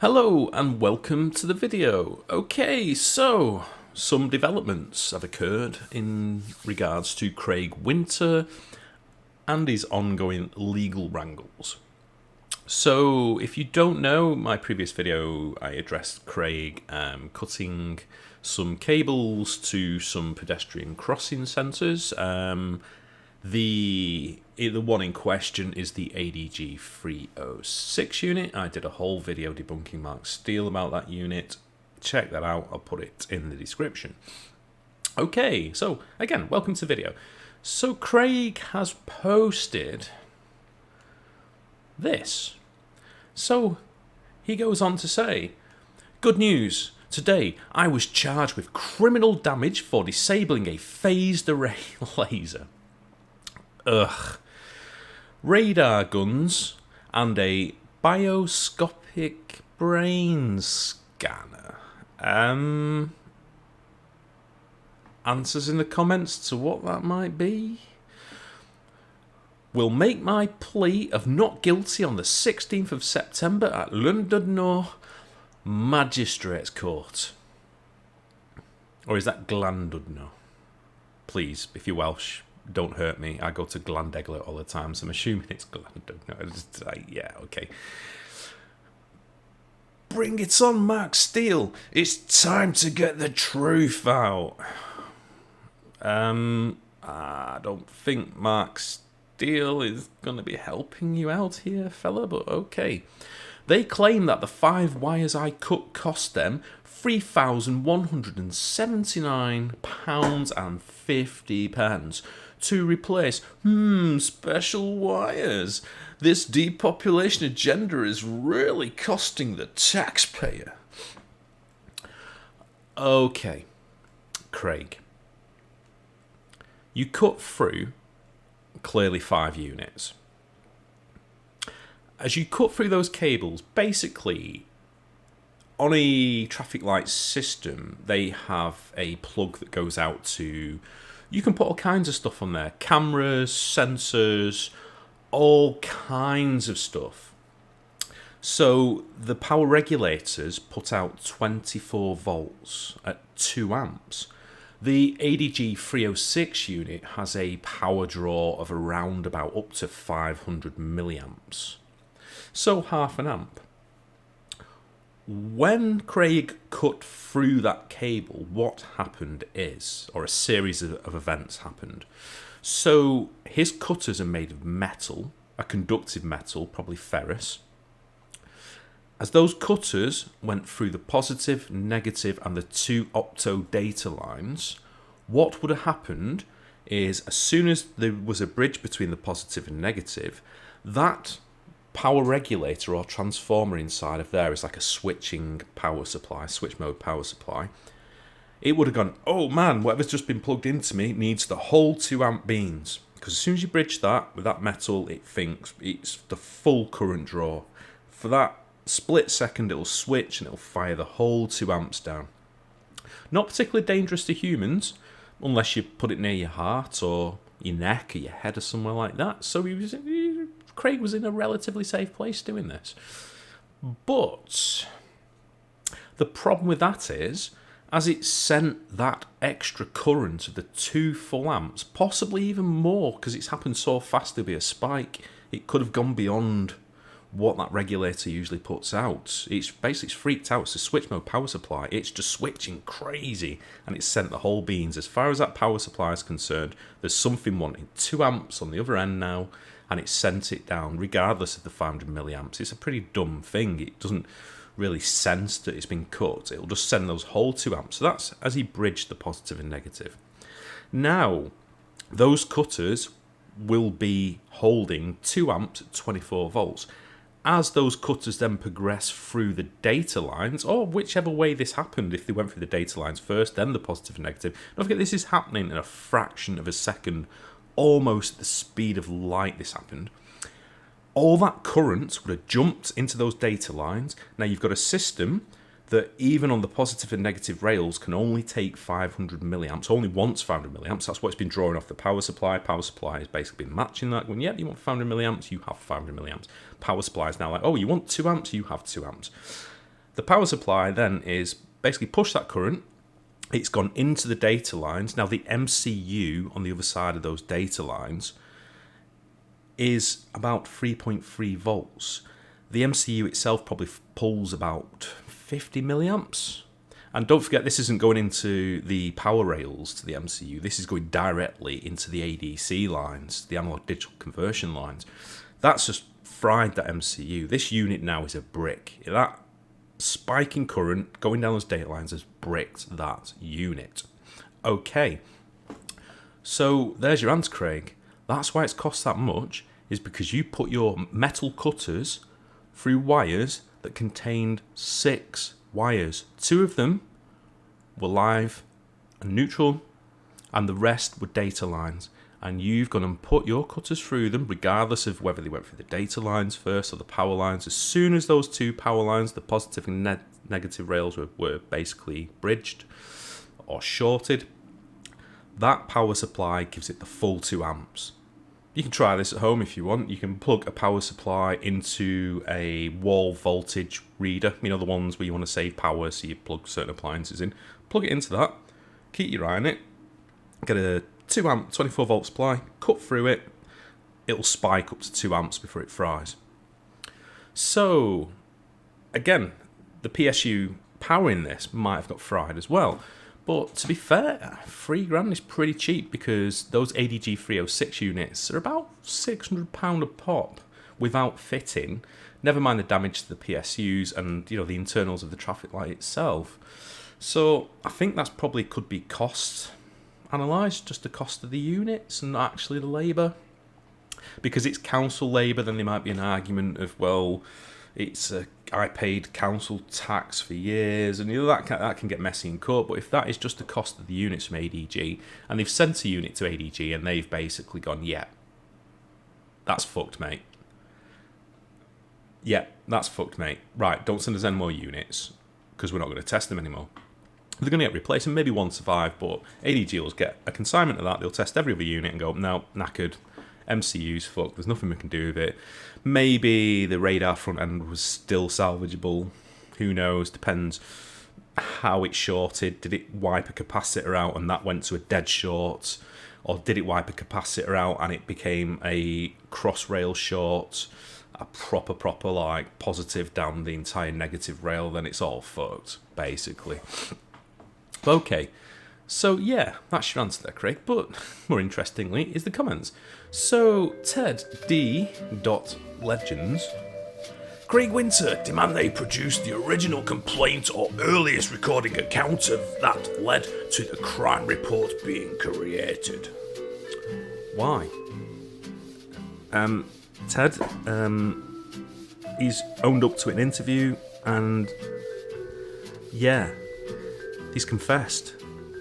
Hello and welcome to the video. Okay, so some developments have occurred in regards to Craig Winter and his ongoing legal wrangles. So if you don't know, my previous video I addressed Craig cutting some cables to some pedestrian crossing centres. The one in question is the ADG 306 unit. I did a whole video debunking Mark Steele about that unit. Check that out, I'll put it in the description. Okay, so again, welcome to the video. So Craig has posted this. So he goes on to say, "Good news. Today, I was charged with criminal damage for disabling a phased array laser. Ugh. Radar guns and a bioscopic brain scanner. Answers in the comments to what that might be. Will make my plea of not guilty on the 16th of September at Llandudno Magistrates Court." Or is that Llandudno? Please, if you're Welsh, don't hurt me. I go to Llandeglo all the time, so I'm assuming it's Llandudno. Yeah, okay. "Bring it on, Mark Steele. It's time to get the truth out." I don't think Mark Steele is going to be helping you out here, fella, but okay. "They claim that the 5 wires I cut cost them £3,179.50 to replace special wires. This depopulation agenda is really costing the taxpayer." Okay, Craig. You cut through clearly 5 units. As you cut through those cables, basically, on a traffic light system, they have a plug that goes out to... You can put all kinds of stuff on there. Cameras, sensors, all kinds of stuff. So the power regulators put out 24 volts at 2 amps. The ADG 306 unit has a power draw of around about up to 500 milliamps. So half an amp. When Craig cut through that cable, what happened is, or a series of events happened. So his cutters are made of metal, a conductive metal, probably ferrous. As those cutters went through the positive, negative, and the 2 opto data lines, what would have happened is, as soon as there was a bridge between the positive and negative, that power regulator or transformer inside of there is like a switching power supply, switch mode power supply. It would have gone, "Oh man, whatever's just been plugged into me needs the whole 2 amp beans." Because as soon as you bridge that with that metal, it thinks it's the full current draw. For that split second, it'll switch and it'll fire the whole 2 amps down. Not particularly dangerous to humans, unless you put it near your heart or your neck or your head or somewhere like that. So Craig was in a relatively safe place doing this. But the problem with that is, as it sent that extra current of the 2 full amps, possibly even more, because it's happened so fast there'll be a spike, it could have gone beyond what that regulator usually puts out. It's freaked out. It's a switch mode power supply. It's just switching crazy, and it's sent the whole beans. As far as that power supply is concerned, there's something wanting 2 amps on the other end now, and it sent it down regardless of the 500 milliamps. It's a pretty dumb thing. It doesn't really sense that it's been cut. It'll just send those whole 2 amps. So that's as he bridged the positive and negative. Now, those cutters will be holding 2 amps at 24 volts. As those cutters then progress through the data lines, or whichever way this happened, if they went through the data lines first, then the positive and negative. Don't forget, this is happening in a fraction of a second, almost at the speed of light this happened. All that current would have jumped into those data lines. Now you've got a system that even on the positive and negative rails can only take 500 milliamps, only wants 500 milliamps. That's what it's been drawing off the power supply. Power supply has basically been matching that. When, yeah, you want 500 milliamps, you have 500 milliamps. Power supply is now like, oh, you want 2 amps, you have 2 amps. The power supply then is basically push that current. It's gone into the data lines. Now the MCU on the other side of those data lines is about 3.3 volts. The MCU itself probably pulls about 50 milliamps. And don't forget, this isn't going into the power rails to the MCU. This is going directly into the ADC lines, the analog digital conversion lines. That's just fried that MCU. This unit now is a brick. That spike in current going down those data lines has bricked that unit. Okay, so there's your answer, Craig. That's why it's cost that much, is because you put your metal cutters through wires that contained 6 wires. 2 of them were live and neutral, and the rest were data lines. And you've gone and put your cutters through them, regardless of whether they went through the data lines first or the power lines. As soon as those 2 power lines, the positive and negative rails, were basically bridged or shorted, that power supply gives it the full 2 amps. You can try this at home if you want. You can plug a power supply into a wall voltage reader, the ones where you want to save power, so you plug certain appliances in. Plug it into that, keep your eye on it, get a 2 amp 24 volt supply, cut through it, it'll spike up to 2 amps before it fries. So, again, the PSU powering this might have got fried as well. But to be fair, £3,000 is pretty cheap, because those ADG 306 units are about £600 a pop without fitting. Never mind the damage to the PSUs and the internals of the traffic light itself. So I think that's probably could be cost analysed, just the cost of the units and not actually the labour. Because it's council labour, then there might be an argument of, well, I paid council tax for years, and that can get messy in court. But if that is just the cost of the units from ADG, and they've sent a unit to ADG and they've basically gone, yeah, that's fucked, mate. Yeah, that's fucked, mate. Right, don't send us any more units, because we're not going to test them anymore. They're going to get replaced, and maybe one survive, but ADG will get a consignment of that. They'll test every other unit and go, no, knackered. MCU's fucked, there's nothing we can do with it. Maybe the radar front end was still salvageable. Who knows? Depends how it shorted. Did it wipe a capacitor out and that went to a dead short? Or did it wipe a capacitor out and it became a cross-rail short? A proper like positive down the entire negative rail, then it's all fucked, basically. Okay. So yeah, that's your answer there, Craig. But more interestingly is the comments. So Ted D. Legends. Craig Winter demand they produce the original complaint or earliest recording account of that led to the crime report being created. Why? Ted, he's owned up to an interview, and yeah, he's confessed.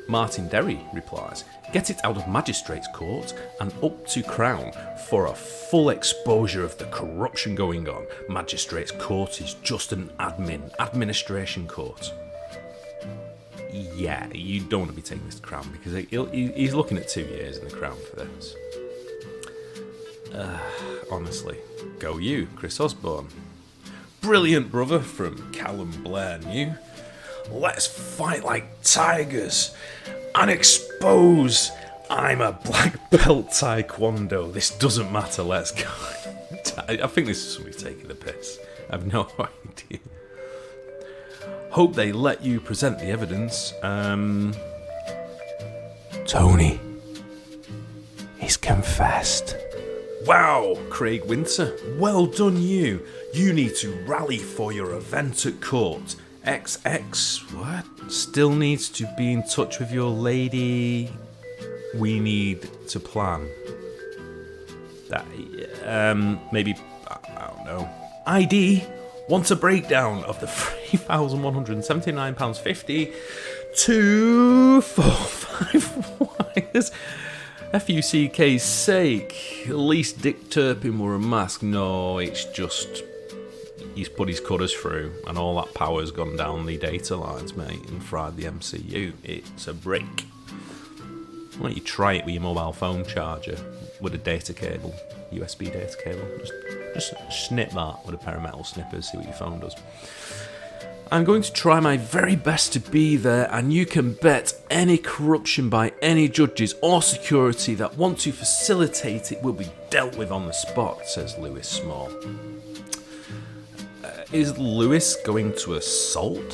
Martin Derry replies, get it out of Magistrates Court and up to Crown for a full exposure of the corruption going on. Magistrates Court is just an administration court. Yeah, you don't want to be taking this to Crown, because he's looking at 2 years in the Crown for this. Honestly, go you, Chris Osborne. Brilliant, brother, from Callum Blair New. Let's fight like tigers and expose I'm a black belt taekwondo. This doesn't matter, let's go. I think this is somebody taking the piss. I have no idea. Hope they let you present the evidence. Tony. He's confessed. Wow, Craig Winter. Well done you. You need to rally for your event at court. XX, what? Still needs to be in touch with your lady. We need to plan. Maybe, I don't know. ID wants a breakdown of the £3,179.50 to 4-5 wires. FUCK's sake. At least Dick Turpin wore a mask. No, it's just he's put his cutters through and all that power's gone down the data lines, mate, and fried the MCU. It's a brick. Why don't you try it with your mobile phone charger with a data cable, USB data cable. Just snip that with a pair of metal snippers, see what your phone does. I'm going to try my very best to be there, and you can bet any corruption by any judges or security that want to facilitate it will be dealt with on the spot, says Lewis Small. Is Lewis going to assault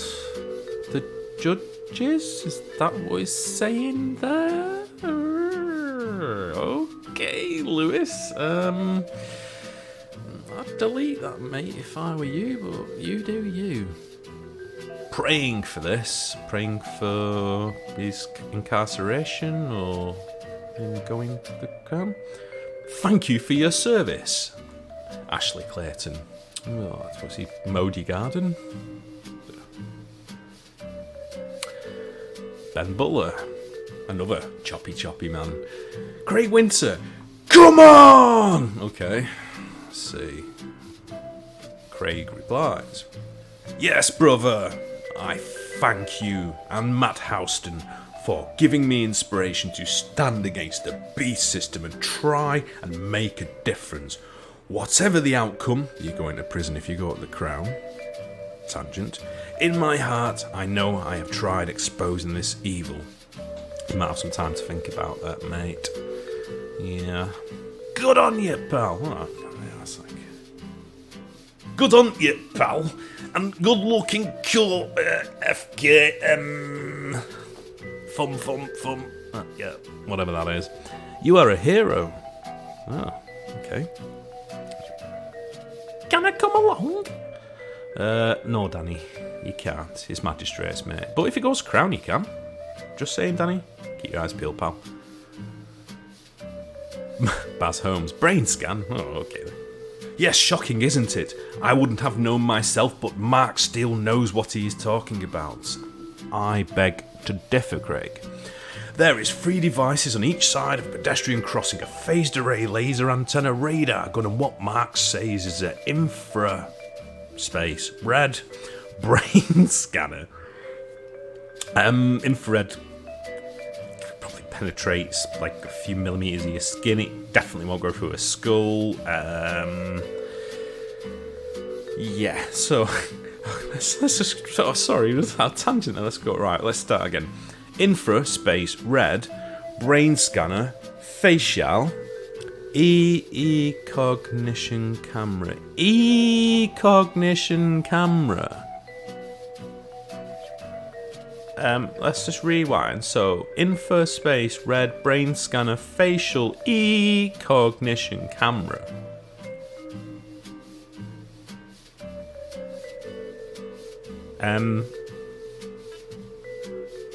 the judges? Is that what he's saying there? Okay, Lewis. I'd delete that, mate, if I were you, but you do you. Praying for this, praying for his incarceration or him going to the Crown. Thank you for your service, Ashley Clayton. Oh, that's what's he mowed your garden. Ben Butler, another choppy man. Craig Winter, come on! Okay, let's see. Craig replies, yes, brother. I thank you and Matt Houston for giving me inspiration to stand against the beast system and try and make a difference. Whatever the outcome, you're going to prison if you go to the Crown. Tangent. In my heart, I know I have tried exposing this evil. You might have some time to think about that, mate. Yeah. Good on you, pal. Oh, yeah, that's like... Good on you, pal. And good looking, cool, FK, thumb. Yeah, whatever that is. You are a hero. Oh, okay. Can I come along? No, Danny, you can't. It's magistrates, mate. But if it goes Crown, you can. Just saying, Danny. Keep your eyes peeled, pal. Baz Holmes, brain scan. Oh, okay then. Yes, shocking, isn't it? I wouldn't have known myself, but Mark Steele knows what he is talking about. I beg to differ, Craig. There is 3 devices on each side of a pedestrian crossing, a phased array laser antenna radar gun, and what Mark says is an infra space red brain scanner. Infrared probably penetrates like a few millimeters of your skin. It definitely won't go through a skull. Yeah, so let's just... Oh, sorry, that's our tangent there. Let's go. Right, let's start again. Infra space red brain scanner facial cognition camera cognition camera. Let's just rewind. So infra space red brain scanner facial cognition camera.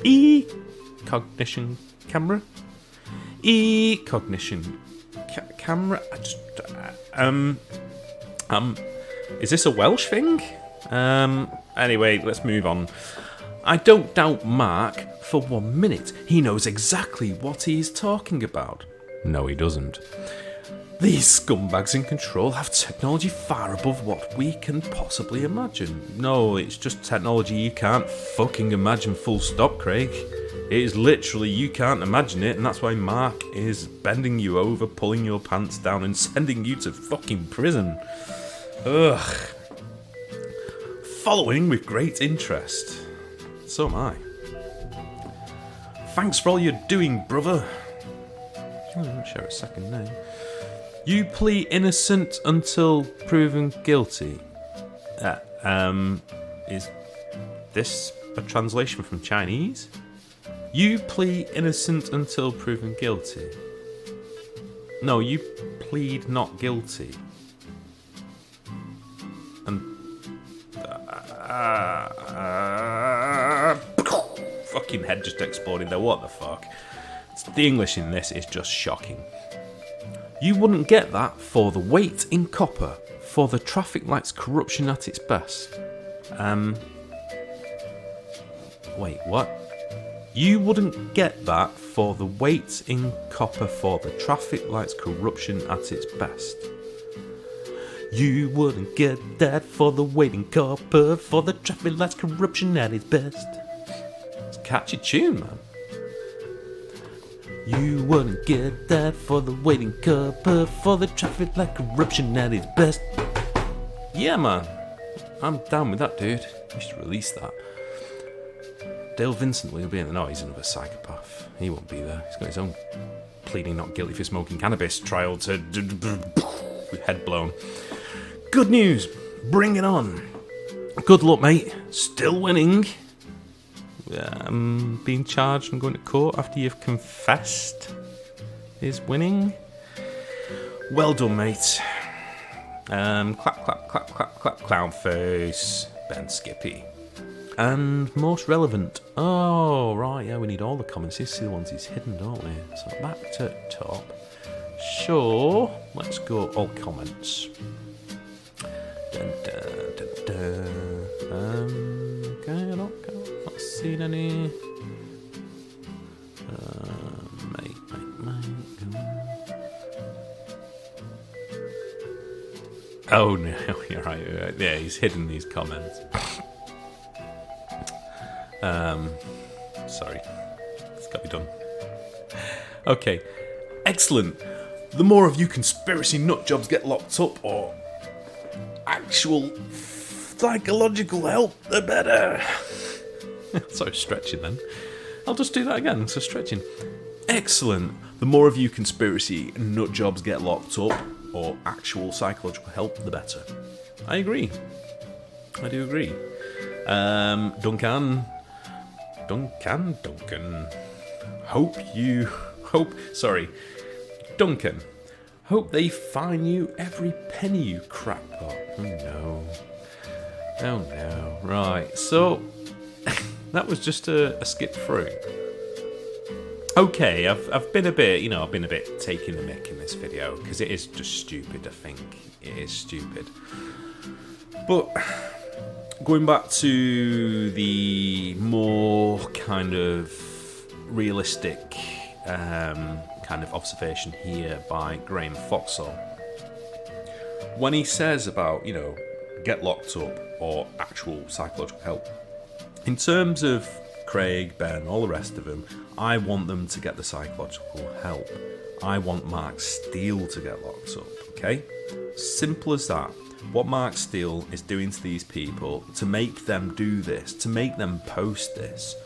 E-cognition camera? E-cognition camera? Is this a Welsh thing? Anyway, let's move on. I don't doubt Mark for 1 minute. He knows exactly what he is talking about. No, he doesn't. These scumbags in control have technology far above what we can possibly imagine. No, it's just technology you can't fucking imagine, full stop, Craig. It is literally you can't imagine it, and that's why Mark is bending you over, pulling your pants down, and sending you to fucking prison. Ugh. Following with great interest. So am I. Thanks for all you're doing, brother. I'll share a second name. You plead innocent until proven guilty. Is this a translation from Chinese? You plead innocent until proven guilty. No, you plead not guilty. And fucking head just exploded there. What the fuck? The English in this is just shocking. You wouldn't get that for the weight in copper, for the traffic light's corruption at its best. Wait, what? You wouldn't get that for the weight in copper, for the traffic light's corruption at its best. You wouldn't get that for the weight in copper, for the traffic light's corruption at its best. It's a catchy tune, man. You wouldn't get that for the weight in copper, for the traffic light corruption at its best. Yeah, man. I'm down with that, dude. You should release that. Dale Vincent, will he be in? No, he's another psychopath. He won't be there. He's got his own pleading not guilty for smoking cannabis trial to with head blown. Good news. Bring it on. Good luck, mate. Still winning. Being charged and going to court after you've confessed is winning. Well done, mate. Clap, clap, clap, clap, clap, clown face. Ben Skippy. And most relevant. Oh, right, yeah, we need all the comments. These are the ones he's hidden, don't we? So back to top. Sure. Let's go all comments. Dun, dun, dun, dun. Okay, not seen any. Mate. Oh no, you're right. Yeah, he's hidden these comments. Sorry. It's got to be done. Okay. Excellent. The more of you conspiracy nutjobs get locked up or actual psychological help, the better. Sorry, stretching then. I'll just do that again. So stretching. Excellent. The more of you conspiracy nutjobs get locked up or actual psychological help, the better. I agree. I do agree. Duncan. Duncan. Hope they fine you every penny, you crackpot. Oh no. Right, so that was just a skip through. Okay, I've been a bit taking the mick in this video because it is just stupid. I think it is stupid. But going back to the more kind of realistic kind of observation here by Graham Foxall, when he says about, get locked up or actual psychological help, in terms of Craig, Ben, all the rest of them, I want them to get the psychological help. I want Mark Steele to get locked up, okay? Simple as that. What Mark Steele is doing to these people to make them do this, to make them post this,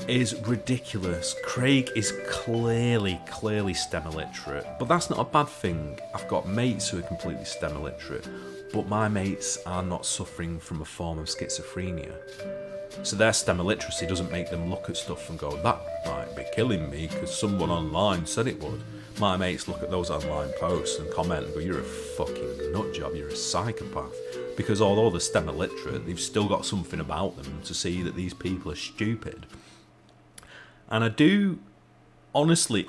is ridiculous. Craig is clearly STEM illiterate, but that's not a bad thing. I've got mates who are completely STEM illiterate, but my mates are not suffering from a form of schizophrenia. So their STEM illiteracy doesn't make them look at stuff and go, that might be killing me because someone online said it would. My mates look at those online posts and comment and go, you're a fucking nutjob, you're a psychopath. Because although they're STEM illiterate, they've still got something about them to see that these people are stupid. And I do honestly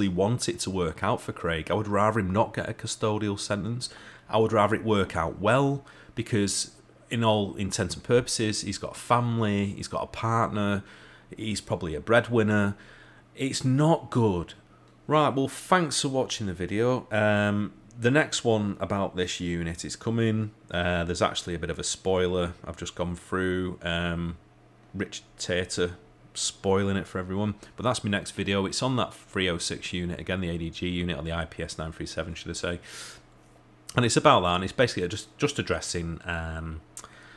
want it to work out for Craig. I would rather him not get a custodial sentence. I would rather it work out well, because in all intents and purposes, he's got a family, he's got a partner, he's probably a breadwinner. It's not good. Right, well, thanks for watching the video. The next one about this unit is coming. There's actually a bit of a spoiler I've just gone through. Rich Tater spoiling it for everyone. But that's my next video. It's on that 306 unit, again, the ADG unit, or the IPS 937, should I say. And it's about that, and it's basically just addressing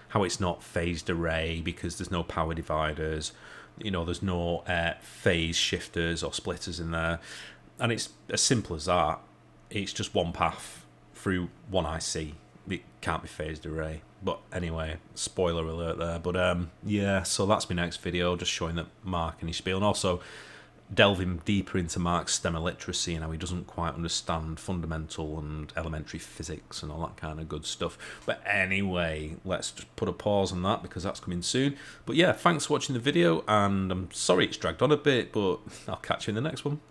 how it's not phased array because there's no power dividers, there's no phase shifters or splitters in there. And it's as simple as that. It's just one path through one IC. It can't be phased array. But anyway, spoiler alert there. But yeah, so that's my next video, just showing that Mark and his spiel, and also delving deeper into Mark's STEM illiteracy and how he doesn't quite understand fundamental and elementary physics and all that kind of good stuff. But anyway, let's just put a pause on that because that's coming soon. But yeah, thanks for watching the video, and I'm sorry it's dragged on a bit, but I'll catch you in the next one.